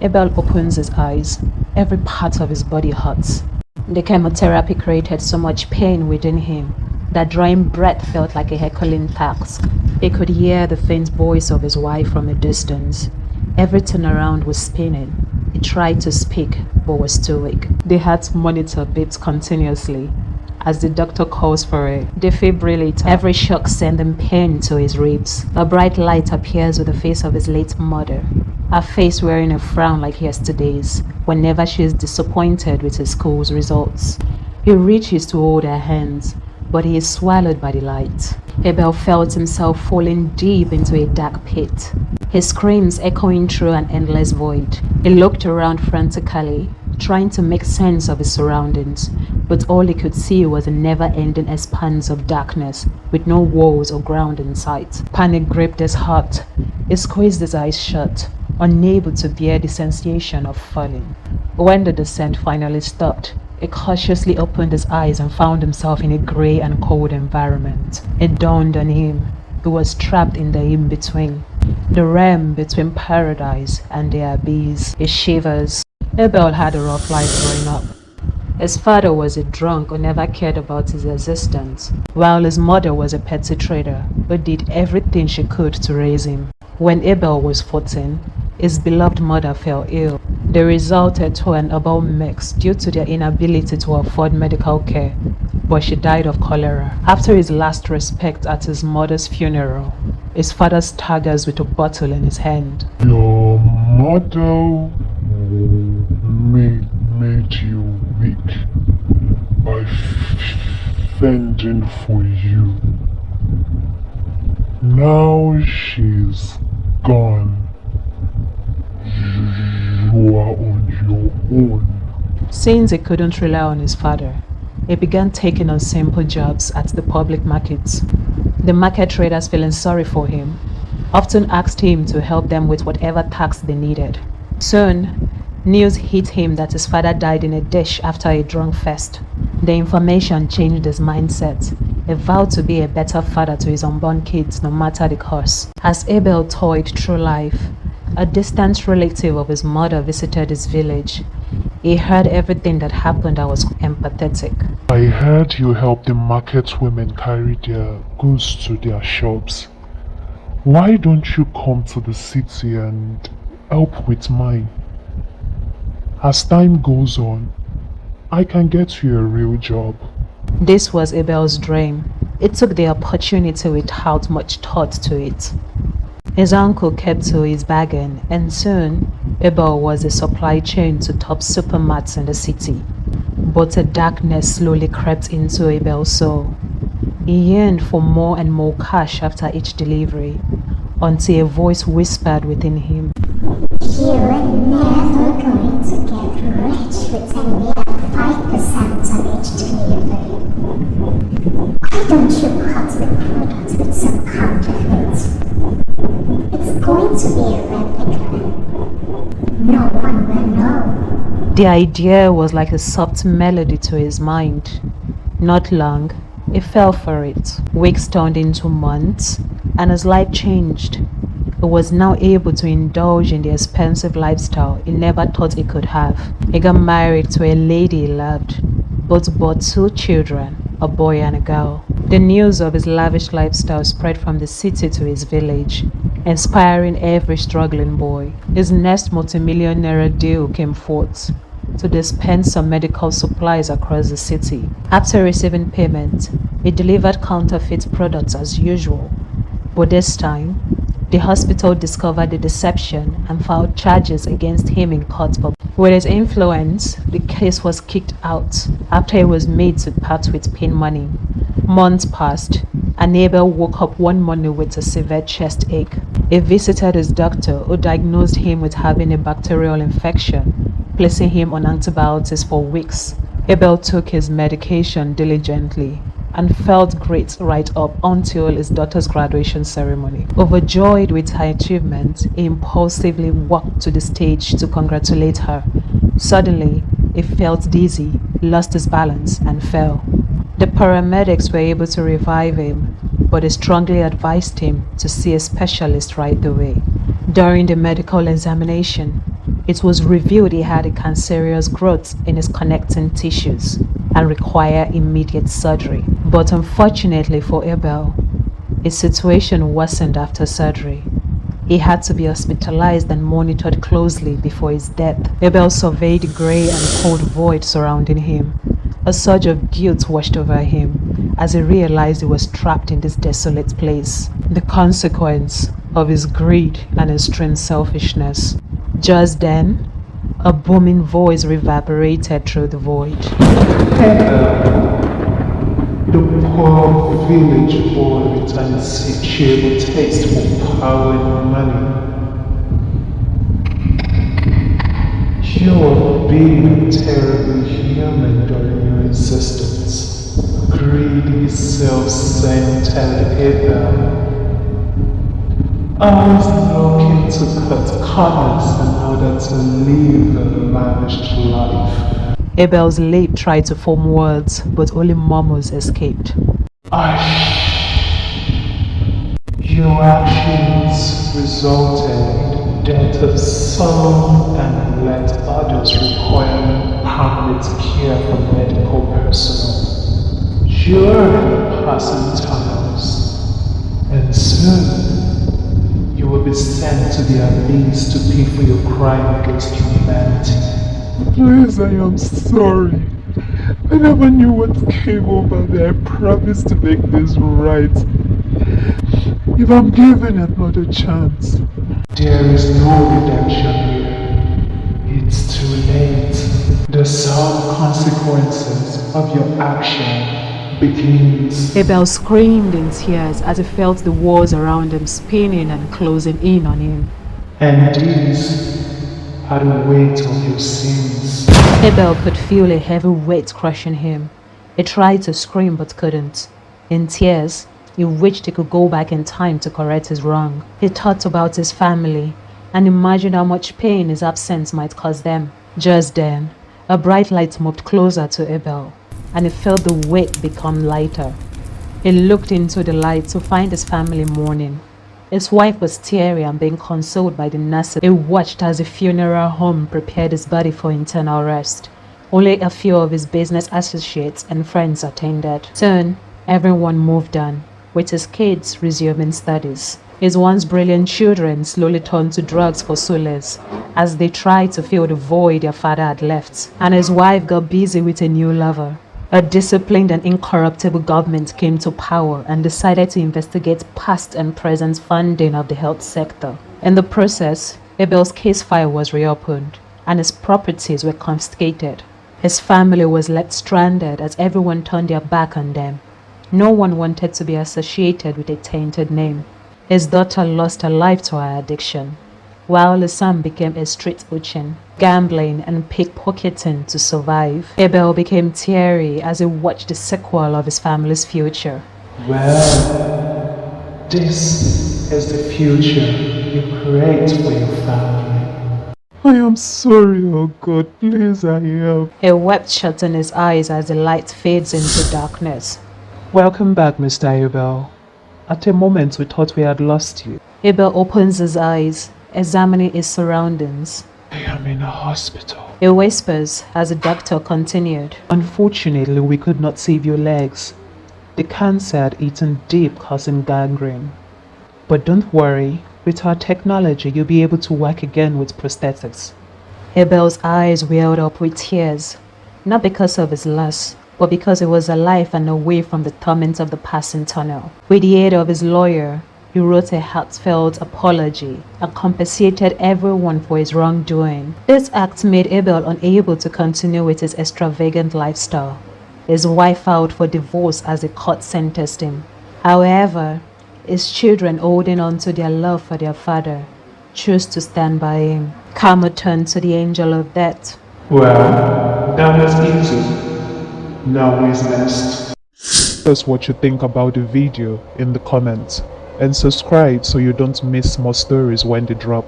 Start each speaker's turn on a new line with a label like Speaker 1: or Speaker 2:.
Speaker 1: Abel opens his eyes. Every part of his body hurts. The chemotherapy created so much pain within him that drawing breath felt like a Herculean task. He could hear the faint voice of his wife from a distance. Every turnaround was spinning. He tried to speak, but was too weak. The heart monitor beeps continuously as the doctor calls for a defibrillator. Every shock sending pain to his ribs. A bright light appears with the face of his late mother, her face wearing a frown like yesterday's whenever she is disappointed with his school's results. He reaches to hold her hands, but he is swallowed by the light. Abel felt himself falling deep into a dark pit, his screams echoing through an endless void. He looked around frantically, trying to make sense of his surroundings, but all he could see was a never-ending expanse of darkness with no walls or ground in sight. Panic gripped his heart. He squeezed his eyes shut, unable to bear the sensation of falling. When the descent finally stopped, he cautiously opened his eyes and found himself in a grey and cold environment. It dawned on him he was trapped in the in-between, the realm between paradise and the abyss. He shivers. Abel had a rough life growing up. His father was a drunk who never cared about his existence, while his mother was a petty trader who did everything she could to raise him. When Abel was 14, his beloved mother fell ill. They resulted to an herbal mix due to their inability to afford medical care, but she died of cholera. After his last respect at his mother's funeral, his father staggers with a bottle in his hand.
Speaker 2: Your mother made you weak by fending for you. Now she's gone. You are on your own.
Speaker 1: Since he couldn't rely on his father, he began taking on simple jobs at the public markets. The market traders, feeling sorry for him, often asked him to help them with whatever tasks they needed. Soon, news hit him that his father died in a dish after a drunk fest. The information changed his mindset. He vowed to be a better father to his unborn kids no matter the cost. As Abel toiled through life, a distant relative of his mother visited his village. He heard everything that happened and was empathetic.
Speaker 2: I heard you help the market women carry their goods to their shops. Why don't you come to the city and help with mine? As time goes on, I can get you a real job.
Speaker 1: This was Abel's dream. It took the opportunity without much thought to it. His uncle kept to his bargain, and soon Abel was the supply chain to top supermarkets in the city. But a darkness slowly crept into Abel's soul. He yearned for more and more cash after each delivery, until a voice whispered within him.
Speaker 3: You are never going to get rich with a mere 5% on each delivery. Why don't you cut the product with some counterfeit? It's going to be a replica. No one will know.
Speaker 1: The idea was like a soft melody to his mind. Not long, he fell for it. Weeks turned into months, and his life changed. He was now able to indulge in the expensive lifestyle he never thought he could have. He got married to a lady he loved, both bore 2 children, a boy and a girl. The news of his lavish lifestyle spread from the city to his village, inspiring every struggling boy. His next multimillionaire deal came forth to dispense some medical supplies across the city. After receiving payment, he delivered counterfeit products as usual, but this time, the hospital discovered the deception and filed charges against him in court. With his influence, the case was kicked out after he was made to part with pin money. Months passed, and Abel woke up one morning with a severe chest ache. He visited his doctor, who diagnosed him with having a bacterial infection, placing him on antibiotics for weeks. Abel took his medication diligently and felt great right up until his daughter's graduation ceremony. Overjoyed with her achievement, he impulsively walked to the stage to congratulate her. Suddenly, he felt dizzy, lost his balance, and fell. The paramedics were able to revive him, but they strongly advised him to see a specialist right away. During the medical examination, It was revealed he had a cancerous growth in his connecting tissues and required immediate surgery. But unfortunately for Abel, his situation worsened after surgery. He had to be hospitalized and monitored closely before his death. Abel surveyed the grey and cold void surrounding him. A surge of guilt washed over him as he realized he was trapped in this desolate place, the consequence of his greed and extreme selfishness. Just then, a booming voice reverberated through the void.
Speaker 2: The poor village boy with an insatiable taste for power and money. You were being terribly human during your existence. Greedy, self-centered Abel. Always looking to cut corners in order to live a lavish life.
Speaker 1: Abel's lip tried to form words, but only murmurs escaped.
Speaker 2: Your actions resulted in the death of some and let others require permanent care from medical personnel. You're in the passing tunnels, and soon you will be sent to the abyss to pay for your crime against humanity. Please, I am sorry. I never knew what came over me. I promised to make this right. If I'm given another chance, there is no redemption here. It's too late. The sad consequences of your action begins.
Speaker 1: Abel screamed in tears as he felt the walls around him spinning and closing in on him.
Speaker 2: And these are the weight of your sins.
Speaker 1: Abel could feel a heavy weight crushing him. He tried to scream but couldn't. In tears, he wished he could go back in time to correct his wrong. He thought about his family and imagined how much pain his absence might cause them. Just then, a bright light moved closer to Abel, and he felt the weight become lighter. He looked into the light to find his family mourning. His wife was teary and being consoled by the nurses. He watched as the funeral home prepared his body for internal rest. Only a few of his business associates and friends attended. Soon, everyone moved on, with his kids resuming studies. His once brilliant children slowly turned to drugs for solace as they tried to fill the void their father had left. And his wife got busy with a new lover. A disciplined and incorruptible government came to power and decided to investigate past and present funding of the health sector. In the process, Abel's case file was reopened and his properties were confiscated. His family was left stranded as everyone turned their back on them. No one wanted to be associated with a tainted name. His daughter lost her life to her addiction, while his son became a street urchin, gambling and pickpocketing to survive. Abel became teary as he watched the sequel of his family's future.
Speaker 2: Well, this is the future you create for your family. I am sorry, oh God, please I help.
Speaker 1: He wept shutting his eyes as the light fades into darkness.
Speaker 2: Welcome back, Mr. Abel. At a moment we thought we had lost you.
Speaker 1: Abel opens his eyes, examining his surroundings.
Speaker 2: I am in a hospital.
Speaker 1: He whispers as the doctor continued.
Speaker 2: Unfortunately, we could not save your legs. The cancer had eaten deep, causing gangrene. But don't worry, with our technology, you'll be able to work again with prosthetics.
Speaker 1: Abel's eyes welled up with tears, not because of his loss, but because he was alive and away from the torment of the passing tunnel. With the aid of his lawyer, he wrote a heartfelt apology and compensated everyone for his wrongdoing. This act made Abel unable to continue with his extravagant lifestyle. His wife filed for divorce as the court sentenced him. However, his children, holding on to their love for their father, chose to stand by him. Karma turned to the angel of death.
Speaker 2: Well, that was easy. Now is next. Tell us what you think about the video in the comments and subscribe so you don't miss more stories when they drop.